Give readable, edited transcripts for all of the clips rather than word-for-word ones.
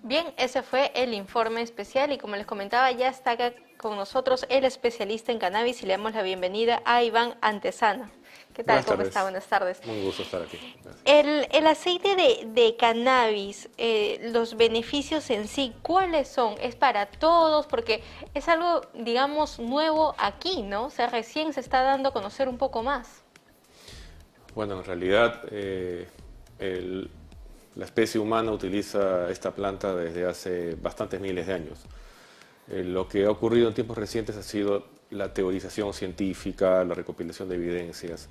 Bien, ese fue el informe especial y como les comentaba, ya está acá con nosotros el especialista en cannabis y le damos la bienvenida a Iván Antesana. ¿Qué tal? Buenas ¿Cómo está? tardes, Buenas tardes. un gusto estar aquí. Gracias. El aceite de cannabis, los beneficios en sí, ¿cuáles son? ¿Es para todos? Porque es algo, digamos, nuevo aquí, ¿no? O sea, recién se está dando a conocer un poco más. Bueno, en realidad la especie humana utiliza esta planta desde hace bastantes miles de años. Lo que ha ocurrido en tiempos recientes ha sido la teorización científica, la recopilación de evidencias,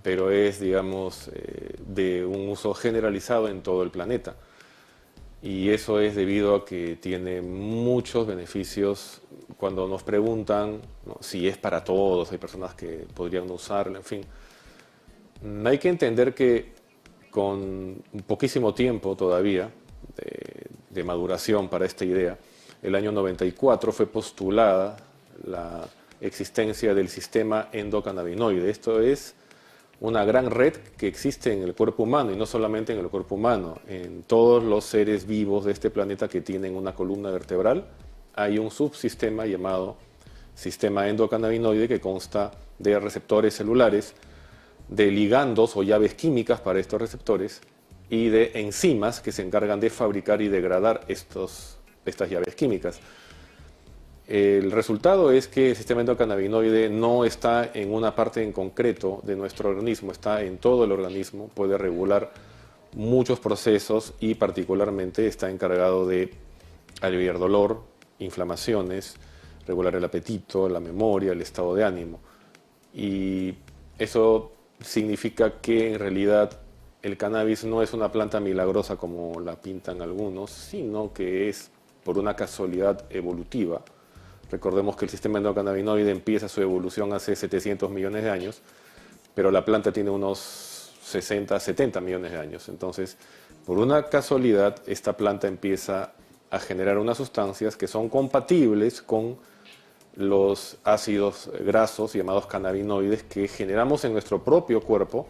pero es, digamos, de un uso generalizado en todo el planeta. Y eso es debido a que tiene muchos beneficios. Cuando nos preguntan, ¿no?, si es para todos, hay personas que podrían no usarlo, en fin. Hay que entender que con poquísimo tiempo todavía de maduración para esta idea, el año 94 fue postulada la existencia del sistema endocannabinoide. Esto es una gran red que existe en el cuerpo humano, y no solamente en el cuerpo humano, en todos los seres vivos de este planeta que tienen una columna vertebral, hay un subsistema llamado sistema endocannabinoide que consta de receptores celulares, de ligandos o llaves químicas para estos receptores y de enzimas que se encargan de fabricar y degradar estas llaves químicas. El resultado es que el sistema endocannabinoide no está en una parte en concreto de nuestro organismo, está en todo el organismo, puede regular muchos procesos y particularmente está encargado de aliviar dolor, inflamaciones, regular el apetito, la memoria, el estado de ánimo. Y eso significa que en realidad el cannabis no es una planta milagrosa como la pintan algunos, sino que es por una casualidad evolutiva. Recordemos que el sistema endocannabinoide empieza su evolución hace 700 millones de años, pero la planta tiene unos 60, 70 millones de años. Entonces, por una casualidad, esta planta empieza a generar unas sustancias que son compatibles con los ácidos grasos llamados cannabinoides que generamos en nuestro propio cuerpo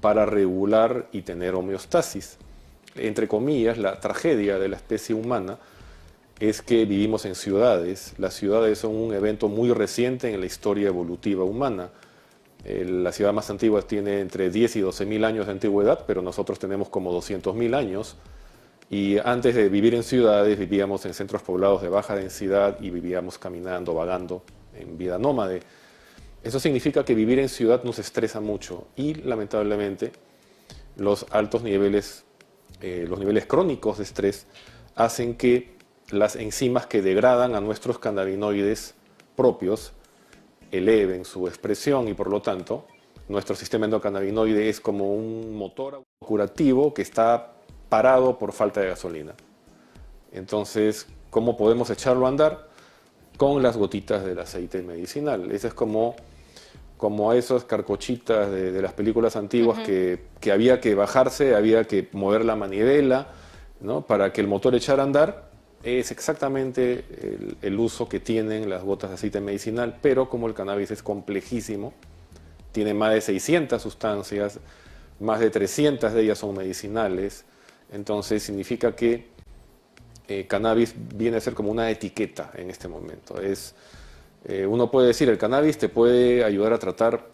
para regular y tener homeostasis. Entre comillas, la tragedia de la especie humana es que vivimos en ciudades. Las ciudades son un evento muy reciente en la historia evolutiva humana. La ciudad más antigua tiene entre 10 y 12 mil años de antigüedad, pero nosotros tenemos como 200.000 años. Y antes de vivir en ciudades, vivíamos en centros poblados de baja densidad y vivíamos caminando, vagando en vida nómade. Eso significa que vivir en ciudad nos estresa mucho y, lamentablemente, los altos niveles, los niveles crónicos de estrés hacen que las enzimas que degradan a nuestros cannabinoides propios eleven su expresión y, por lo tanto, nuestro sistema endocannabinoide es como un motor curativo que está parado por falta de gasolina. Entonces, ¿cómo podemos echarlo a andar? Con las gotitas del aceite medicinal. Esa es como esas carcochitas de las películas antiguas que había que bajarse, había que mover la manivela, ¿no?, para que el motor echara a andar. Es exactamente el uso que tienen las gotas de aceite medicinal, pero como el cannabis es complejísimo, tiene más de 600 sustancias, más de 300 de ellas son medicinales. Entonces significa que cannabis viene a ser como una etiqueta en este momento. Uno puede decir, el cannabis te puede ayudar a tratar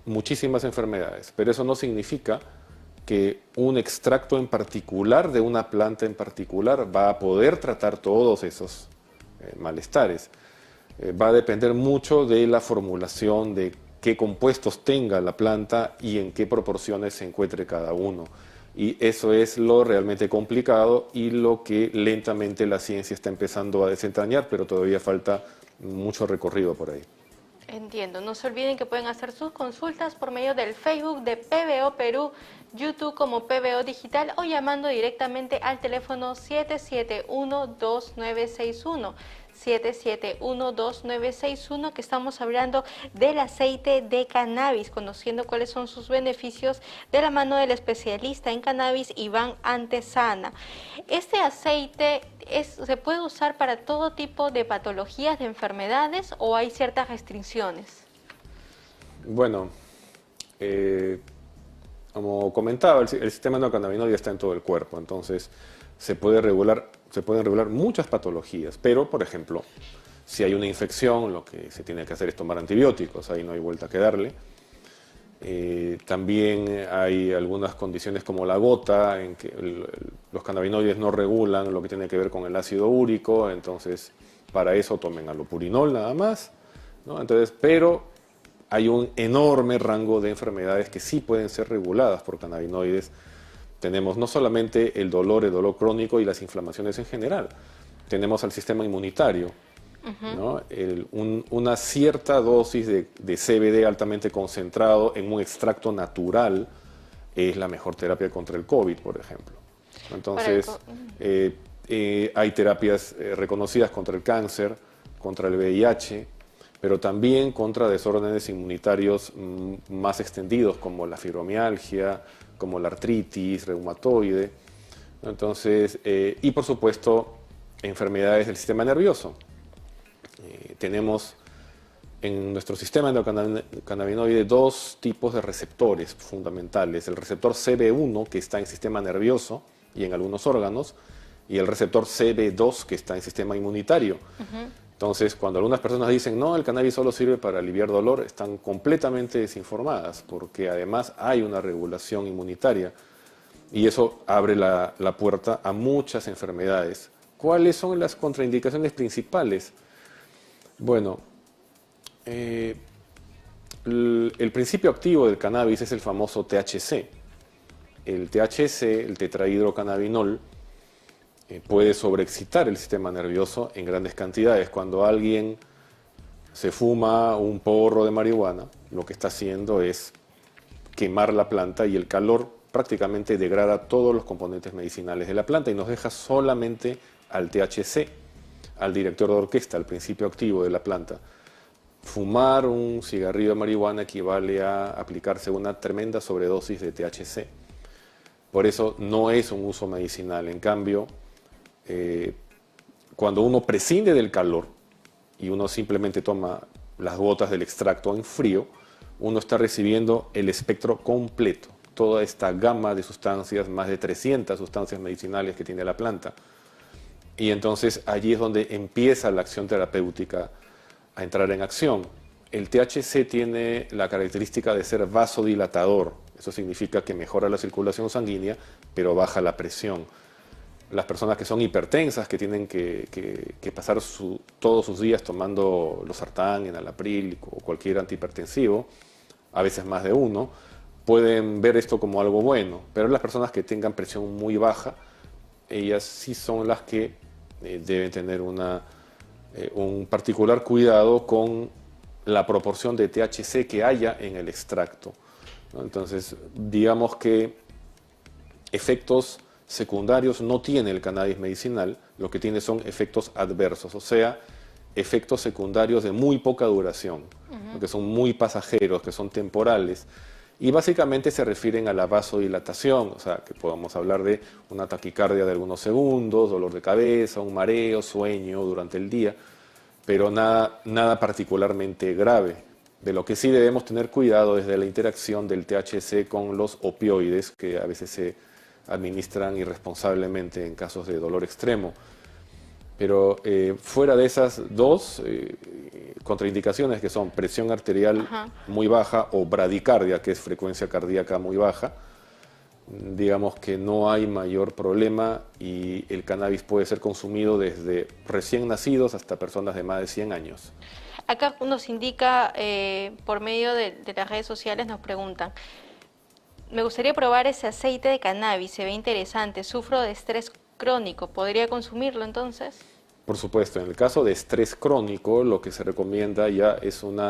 muchísimas enfermedades, pero eso no significa que un extracto en particular de una planta en particular va a poder tratar todos esos malestares. Va a depender mucho de la formulación, de qué compuestos tenga la planta y en qué proporciones se encuentre cada uno. Y eso es lo realmente complicado y lo que lentamente la ciencia está empezando a desentrañar, pero todavía falta mucho recorrido por ahí. Entiendo. No se olviden que pueden hacer sus consultas por medio del Facebook de PBO Perú, YouTube como PBO Digital o llamando directamente al teléfono 771-2961. 771-2961, que estamos hablando del aceite de cannabis, conociendo cuáles son sus beneficios de la mano del especialista en cannabis Iván Antesana. Este aceite se puede usar para todo tipo de patologías, de enfermedades, o hay ciertas restricciones. Bueno, como comentaba, el sistema endocannabinoide está en todo el cuerpo, entonces se puede regular se pueden regular muchas patologías, pero, por ejemplo, si hay una infección, lo que se tiene que hacer es tomar antibióticos, ahí no hay vuelta que darle. También hay algunas condiciones como la gota, en que los cannabinoides no regulan lo que tiene que ver con el ácido úrico, entonces para eso tomen allopurinol nada más, ¿no? Entonces, pero hay un enorme rango de enfermedades que sí pueden ser reguladas por cannabinoides. Tenemos no solamente el dolor crónico y las inflamaciones en general, tenemos al sistema inmunitario, ¿no? Una cierta dosis de CBD altamente concentrado en un extracto natural es la mejor terapia contra el COVID, por ejemplo. Entonces, hay terapias reconocidas contra el cáncer, contra el VIH, pero también contra desórdenes inmunitarios más extendidos como la fibromialgia, como la artritis reumatoide. Entonces, y por supuesto, enfermedades del sistema nervioso. Tenemos en nuestro sistema endocannabinoide dos tipos de receptores fundamentales. El receptor CB1, que está en sistema nervioso y en algunos órganos, y el receptor CB2, que está en sistema inmunitario. Entonces, cuando algunas personas dicen, no, el cannabis solo sirve para aliviar dolor, están completamente desinformadas, porque además hay una regulación inmunitaria, y eso abre la puerta a muchas enfermedades. ¿Cuáles son las contraindicaciones principales? Bueno, el principio activo del cannabis es el famoso THC. El THC, el tetrahidrocannabinol, puede sobreexcitar el sistema nervioso en grandes cantidades. Cuando alguien se fuma un porro de marihuana, lo que está haciendo es quemar la planta y el calor prácticamente degrada todos los componentes medicinales de la planta y nos deja solamente al THC, al director de orquesta, al principio activo de la planta. Fumar un cigarrillo de marihuana equivale a aplicarse una tremenda sobredosis de THC. Por eso no es un uso medicinal. En cambio, cuando uno prescinde del calor y uno simplemente toma las gotas del extracto en frío, uno está recibiendo el espectro completo, toda esta gama de sustancias, más de 300 sustancias medicinales que tiene la planta. Y entonces allí es donde empieza la acción terapéutica a entrar en acción. El THC tiene la característica de ser vasodilatador. Eso significa que mejora la circulación sanguínea, pero baja la presión. Las personas que son hipertensas, que tienen que pasar todos sus días tomando losartán, enalapril o cualquier antihipertensivo, a veces más de uno, pueden ver esto como algo bueno. Pero las personas que tengan presión muy baja, ellas sí son las que deben tener un particular cuidado con la proporción de THC que haya en el extracto, ¿no? Entonces, digamos que efectos secundarios no tiene el cannabis medicinal, lo que tiene son efectos adversos, o sea, efectos secundarios de muy poca duración, que son muy pasajeros, que son temporales, y básicamente se refieren a la vasodilatación, o sea, que podamos hablar de una taquicardia de algunos segundos, dolor de cabeza, un mareo, sueño durante el día, pero nada particularmente grave. De lo que sí debemos tener cuidado es de la interacción del THC con los opioides, que a veces se administran irresponsablemente en casos de dolor extremo. Pero fuera de esas dos contraindicaciones, que son presión arterial muy baja o bradicardia, que es frecuencia cardíaca muy baja, digamos que no hay mayor problema y el cannabis puede ser consumido desde recién nacidos hasta personas de más de 100 años. Acá nos indica, por medio de las redes sociales, nos preguntan, me gustaría probar ese aceite de cannabis, se ve interesante, sufro de estrés crónico, ¿podría consumirlo entonces? Por supuesto, en el caso de estrés crónico, lo que se recomienda ya es un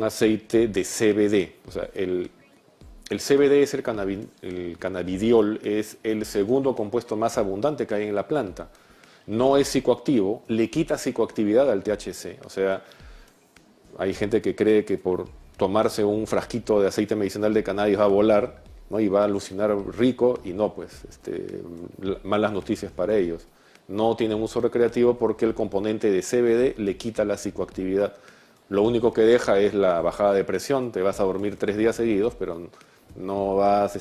aceite de CBD. O sea, el CBD es el cannabidiol, es el segundo compuesto más abundante que hay en la planta. No es psicoactivo, le quita psicoactividad al THC. O sea, hay gente que cree que por tomarse un frasquito de aceite medicinal de cannabis va a volar, ¿no? Y va a alucinar rico, y no, pues, malas noticias para ellos. No tienen uso recreativo porque el componente de CBD le quita la psicoactividad. Lo único que deja es la bajada de presión, te vas a dormir 3 días seguidos, pero no vas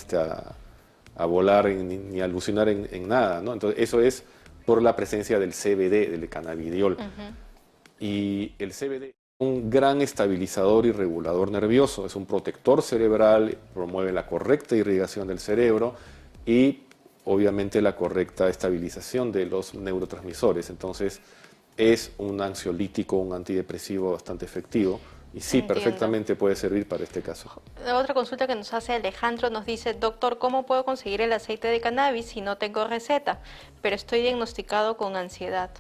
a volar ni a alucinar en nada, ¿no? Entonces eso es por la presencia del CBD, del cannabidiol. Y el CBD es un gran estabilizador y regulador nervioso, es un protector cerebral, promueve la correcta irrigación del cerebro y obviamente la correcta estabilización de los neurotransmisores. Entonces es un ansiolítico, un antidepresivo bastante efectivo y sí, Entiendo. perfectamente puede servir para este caso. Otra consulta que nos hace Alejandro nos dice, doctor, ¿cómo puedo conseguir el aceite de cannabis si no tengo receta, pero estoy diagnosticado con ansiedad?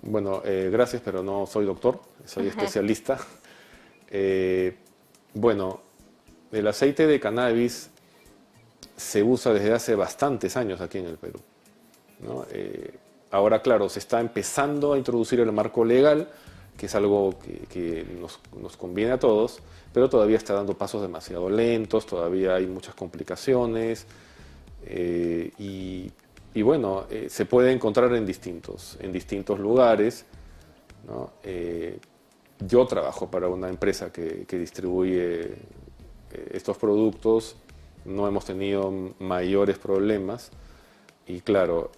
Bueno, gracias, pero no soy doctor, soy especialista. Bueno, el aceite de cannabis se usa desde hace bastantes años aquí en el Perú, ¿no? Ahora, claro, se está empezando a introducir el marco legal, que es algo que nos conviene a todos, pero todavía está dando pasos demasiado lentos, todavía hay muchas complicaciones y bueno, se puede encontrar en distintos lugares, ¿no? Yo trabajo para una empresa que distribuye estos productos, no hemos tenido mayores problemas y claro,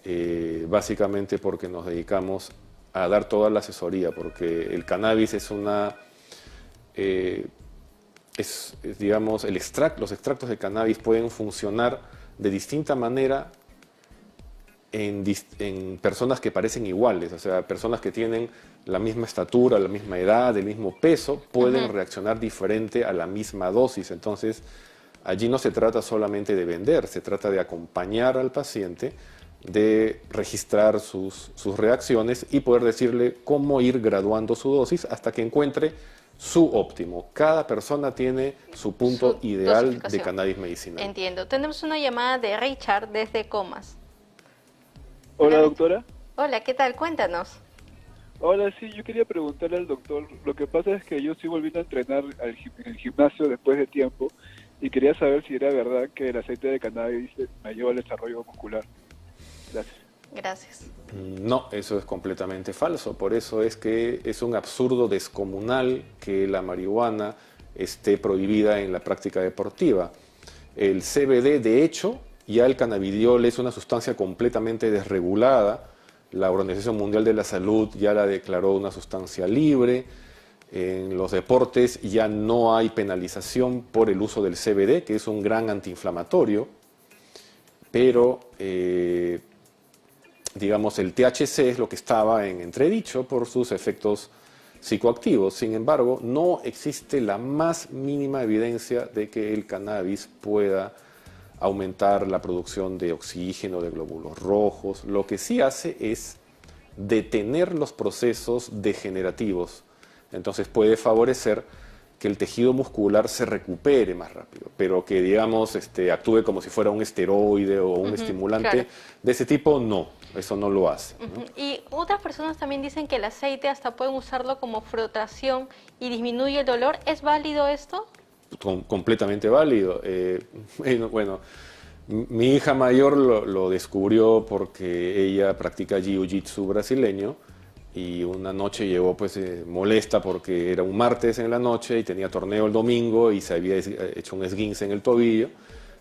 básicamente porque nos dedicamos a dar toda la asesoría, porque el cannabis es digamos, los extractos de cannabis pueden funcionar de distinta manera en personas que parecen iguales, o sea, personas que tienen la misma estatura, la misma edad, el mismo peso, pueden reaccionar diferente a la misma dosis. Entonces, allí no se trata solamente de vender, se trata de acompañar al paciente, de registrar sus reacciones y poder decirle cómo ir graduando su dosis hasta que encuentre su óptimo. Cada persona tiene su punto ideal de cannabis medicinal. Entiendo. Tenemos una llamada de Richard desde Comas. Hola, doctora. Hola, ¿qué tal? Cuéntanos. Hola, sí, yo quería preguntarle al doctor, lo que pasa es que yo estoy volviendo a entrenar en el gimnasio después de tiempo y quería saber si era verdad que el aceite de cannabis me ayuda al desarrollo muscular. Gracias. Gracias. No, eso es completamente falso. Por eso es que es un absurdo descomunal que la marihuana esté prohibida en la práctica deportiva. El CBD, de hecho, ya el cannabidiol es una sustancia completamente desregulada. La Organización Mundial de la Salud ya la declaró una sustancia libre. En los deportes ya no hay penalización por el uso del CBD, que es un gran antiinflamatorio, pero digamos, el THC es lo que estaba en entredicho por sus efectos psicoactivos. Sin embargo, no existe la más mínima evidencia de que el cannabis pueda aumentar la producción de oxígeno, de glóbulos rojos. Lo que sí hace es detener los procesos degenerativos. Entonces puede favorecer que el tejido muscular se recupere más rápido, pero que, digamos, actúe como si fuera un esteroide o un estimulante de ese tipo, no, eso no lo hace, ¿no? Y otras personas también dicen que el aceite hasta pueden usarlo como frotación y disminuye el dolor. ¿Es válido esto? Completamente válido. Bueno, mi hija mayor lo descubrió porque ella practica jiu-jitsu brasileño y una noche llegó pues molesta porque era un martes en la noche y tenía torneo el domingo y se había hecho un esguince en el tobillo.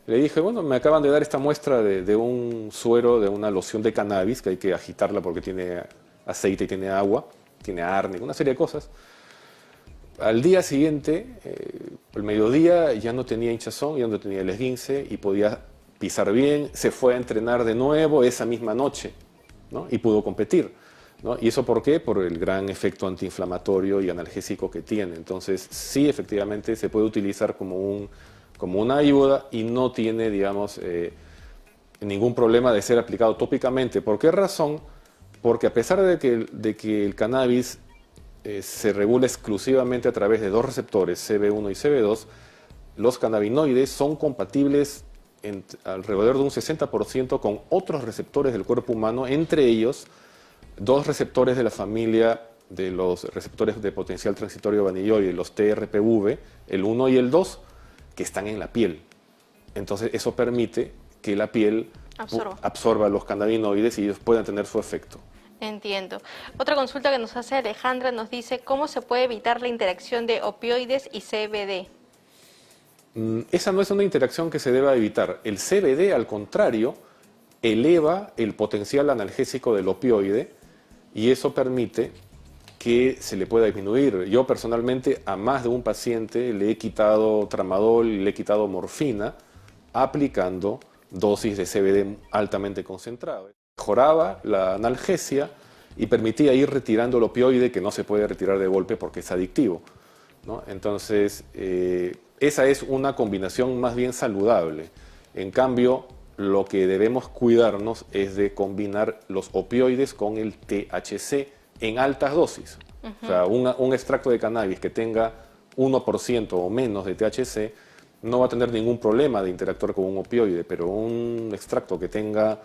Le dije, bueno, me acaban de dar esta muestra de un suero, de una loción de cannabis, que hay que agitarla porque tiene aceite y tiene agua, tiene árnica, una serie de cosas. Al día siguiente, el mediodía, ya no tenía hinchazón, ya no tenía el esguince y podía pisar bien. Se fue a entrenar de nuevo esa misma noche, ¿no? Y pudo competir, ¿no? ¿Y eso por qué? Por el gran efecto antiinflamatorio y analgésico que tiene. Entonces, sí, efectivamente, se puede utilizar como una ayuda y no tiene, digamos, ningún problema de ser aplicado tópicamente. ¿Por qué razón? Porque a pesar de que el cannabis se regula exclusivamente a través de dos receptores, CB1 y CB2, los cannabinoides son compatibles alrededor de un 60% con otros receptores del cuerpo humano, entre ellos dos receptores de la familia de los receptores de potencial transitorio vanilloide, los TRPV, el 1 y el 2, que están en la piel. Entonces eso permite que la piel absorba los cannabinoides y ellos puedan tener su efecto. Entiendo. Otra consulta que nos hace Alejandra nos dice, ¿cómo se puede evitar la interacción de opioides y CBD? Esa no es una interacción que se deba evitar. El CBD, al contrario, eleva el potencial analgésico del opioide y eso permite que se le pueda disminuir. Yo personalmente a más de un paciente le he quitado tramadol, le he quitado morfina, aplicando dosis de CBD altamente concentrado. Mejoraba la analgesia y permitía ir retirando el opioide que no se puede retirar de golpe porque es adictivo, ¿no? Entonces, esa es una combinación más bien saludable. En cambio, lo que debemos cuidarnos es de combinar los opioides con el THC en altas dosis. O sea, un extracto de cannabis que tenga 1% o menos de THC no va a tener ningún problema de interactuar con un opioide, pero un extracto que tenga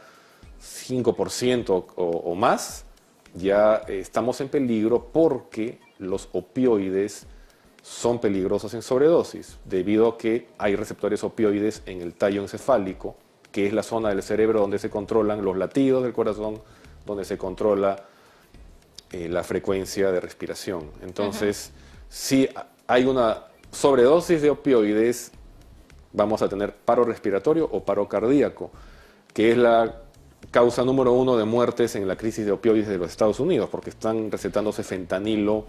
5% o más, ya estamos en peligro porque los opioides son peligrosos en sobredosis, debido a que hay receptores opioides en el tallo encefálico, que es la zona del cerebro donde se controlan los latidos del corazón, donde se controla la frecuencia de respiración. Entonces, si hay una sobredosis de opioides, vamos a tener paro respiratorio o paro cardíaco, que es la causa número 1 de muertes en la crisis de opioides de los Estados Unidos, porque están recetándose fentanilo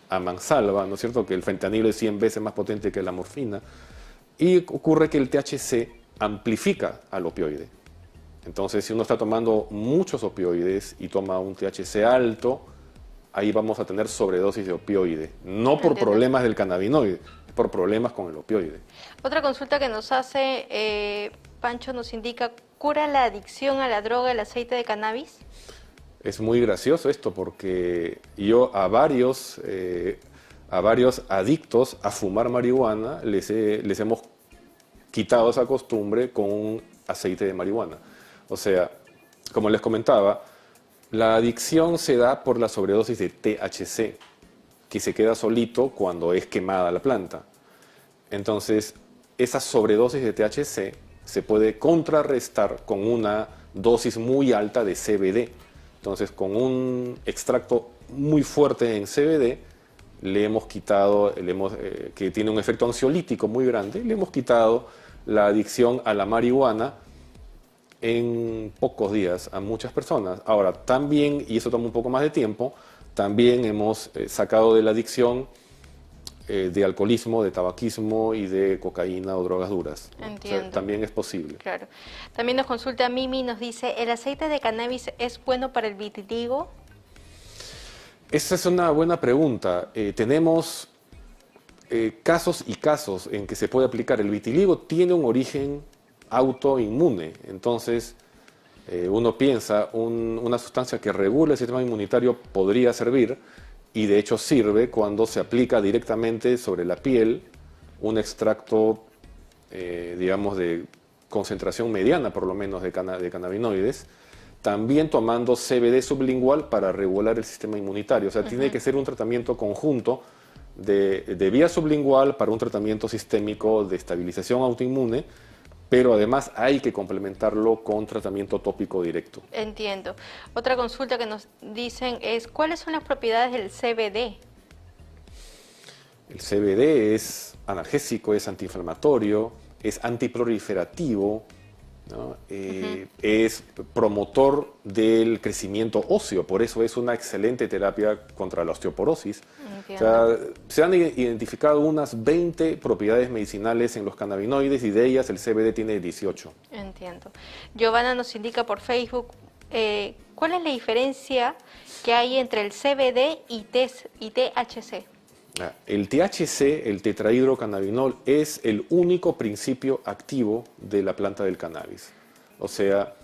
a mansalva, ¿no es cierto? Que el fentanilo es 100 veces más potente que la morfina, y ocurre que el THC amplifica al opioide. Entonces, si uno está tomando muchos opioides y toma un THC alto, ahí vamos a tener sobredosis de opioide, no por problemas del cannabinoide, por problemas con el opioide. Otra consulta que nos hace Pancho nos indica, ¿cura la adicción a la droga el aceite de cannabis? Es muy gracioso esto porque yo a varios adictos a fumar marihuana les hemos quitado esa costumbre con un aceite de marihuana. O sea, como les comentaba, la adicción se da por la sobredosis de THC, que se queda solito cuando es quemada la planta. Entonces, esa sobredosis de THC se puede contrarrestar con una dosis muy alta de CBD. Entonces, con un extracto muy fuerte en CBD, le hemos quitado, que tiene un efecto ansiolítico muy grande, le hemos quitado la adicción a la marihuana en pocos días a muchas personas. Ahora, también, y eso toma un poco más de tiempo, también hemos sacado de la adicción de alcoholismo, de tabaquismo y de cocaína o drogas duras, ¿no? Entiendo. O sea, también es posible. Claro. También nos consulta Mimi, nos dice, ¿el aceite de cannabis es bueno para el vitiligo? Esa es una buena pregunta. Tenemos casos y casos en que se puede aplicar. El vitiligo tiene un origen autoinmune, entonces uno piensa una sustancia que regula el sistema inmunitario podría servir, y de hecho sirve cuando se aplica directamente sobre la piel un extracto, digamos, de concentración mediana por lo menos de cannabinoides, también tomando CBD sublingual para regular el sistema inmunitario. O sea, tiene que ser un tratamiento conjunto de vía sublingual para un tratamiento sistémico de estabilización autoinmune, pero además hay que complementarlo con tratamiento tópico directo. Entiendo. Otra consulta que nos dicen es, ¿cuáles son las propiedades del CBD? El CBD es analgésico, es antiinflamatorio, es antiproliferativo, ¿no? Es promotor del crecimiento óseo, por eso es una excelente terapia contra la osteoporosis. O sea, se han identificado unas 20 propiedades medicinales en los cannabinoides y de ellas el CBD tiene 18. Entiendo. Giovanna nos indica por Facebook, ¿cuál es la diferencia que hay entre el CBD y THC? El THC, el tetrahidrocannabinol, es el único principio activo de la planta del cannabis. O sea,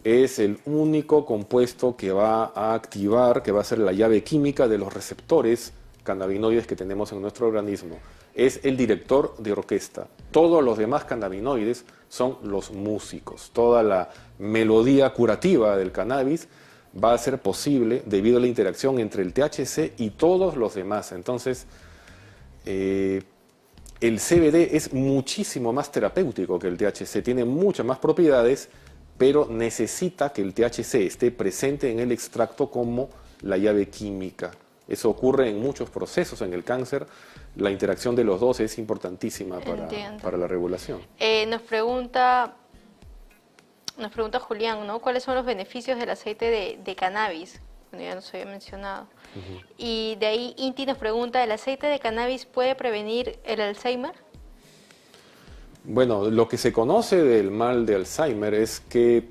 es el único compuesto que va a activar, que va a ser la llave química de los receptores cannabinoides que tenemos en nuestro organismo. Es el director de orquesta. Todos los demás cannabinoides son los músicos. Toda la melodía curativa del cannabis va a ser posible debido a la interacción entre el THC y todos los demás. Entonces, el CBD es muchísimo más terapéutico que el THC, tiene muchas más propiedades, pero necesita que el THC esté presente en el extracto como la llave química. Eso ocurre en muchos procesos en el cáncer. La interacción de los dos es importantísima para la regulación. Nos pregunta Nos pregunta Julián, ¿no? ¿Cuáles son los beneficios del aceite de cannabis? Bueno, ya nos había mencionado. Y de ahí Inti nos pregunta, ¿el aceite de cannabis puede prevenir el Alzheimer? Bueno, lo que se conoce del mal de Alzheimer es que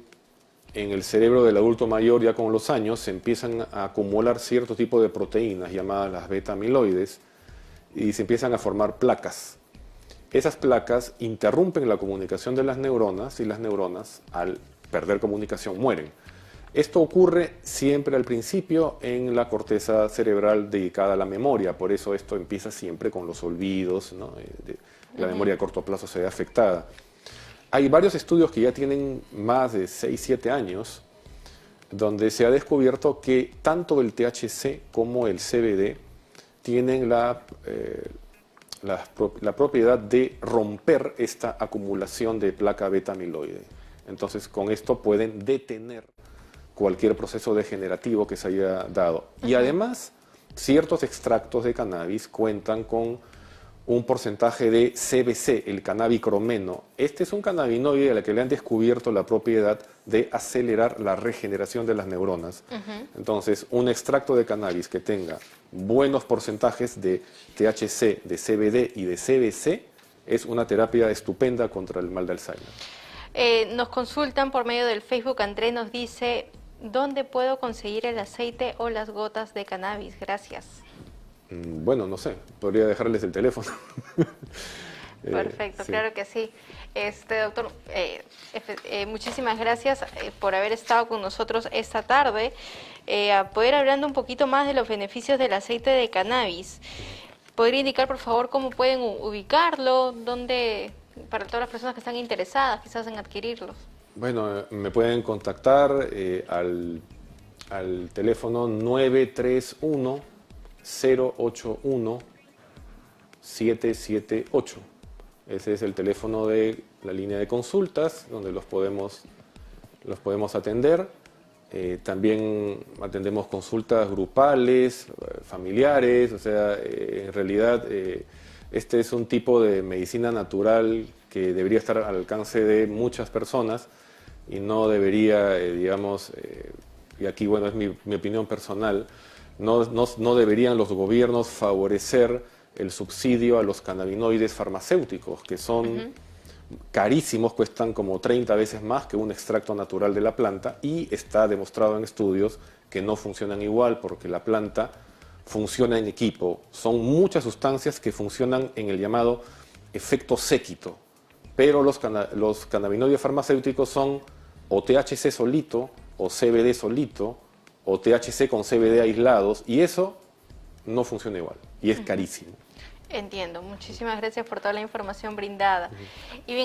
en el cerebro del adulto mayor, ya con los años, se empiezan a acumular cierto tipo de proteínas llamadas las beta-amiloides y se empiezan a formar placas. Esas placas interrumpen la comunicación de las neuronas y las neuronas, al perder comunicación, mueren. Esto ocurre siempre al principio en la corteza cerebral dedicada a la memoria, por eso esto empieza siempre con los olvidos, ¿no? La memoria a corto plazo se ve afectada. Hay varios estudios que ya tienen más de 6, 7 años, donde se ha descubierto que tanto el THC como el CBD tienen la propiedad de romper esta acumulación de placa beta-amiloide. Entonces, con esto pueden detener cualquier proceso degenerativo que se haya dado. Y además, ciertos extractos de cannabis cuentan con un porcentaje de CBC, el cannabicromeno. Este es un cannabinoide al que le han descubierto la propiedad de acelerar la regeneración de las neuronas. Entonces, un extracto de cannabis que tenga buenos porcentajes de THC, de CBD y de CBC es una terapia estupenda contra el mal de Alzheimer. Nos consultan por medio del Facebook. André nos dice, ¿dónde puedo conseguir el aceite o las gotas de cannabis? Gracias. Bueno, no sé, podría dejarles el teléfono. Perfecto, sí. claro que sí. Doctor, muchísimas gracias por haber estado con nosotros esta tarde, a poder hablando un poquito más de los beneficios del aceite de cannabis. ¿Podría indicar, por favor, cómo pueden ubicarlo? ¿Dónde, para todas las personas que están interesadas quizás en adquirirlos? Bueno, me pueden contactar al teléfono 931-081-778. Ese es el teléfono de la línea de consultas donde los podemos atender. También atendemos consultas grupales, familiares, o sea, en realidad este es un tipo de medicina natural que debería estar al alcance de muchas personas y no debería, digamos, y aquí bueno es mi opinión personal, no deberían los gobiernos favorecer el subsidio a los cannabinoides farmacéuticos, que son carísimos, cuestan como 30 veces más que un extracto natural de la planta, y está demostrado en estudios que no funcionan igual porque la planta funciona en equipo. Son muchas sustancias que funcionan en el llamado efecto séquito, pero los cannabinoides farmacéuticos son o THC solito, o CBD solito, o THC con CBD aislados, y eso no funciona igual, y es carísimo. Entiendo. Muchísimas gracias por toda la información brindada. Y bien,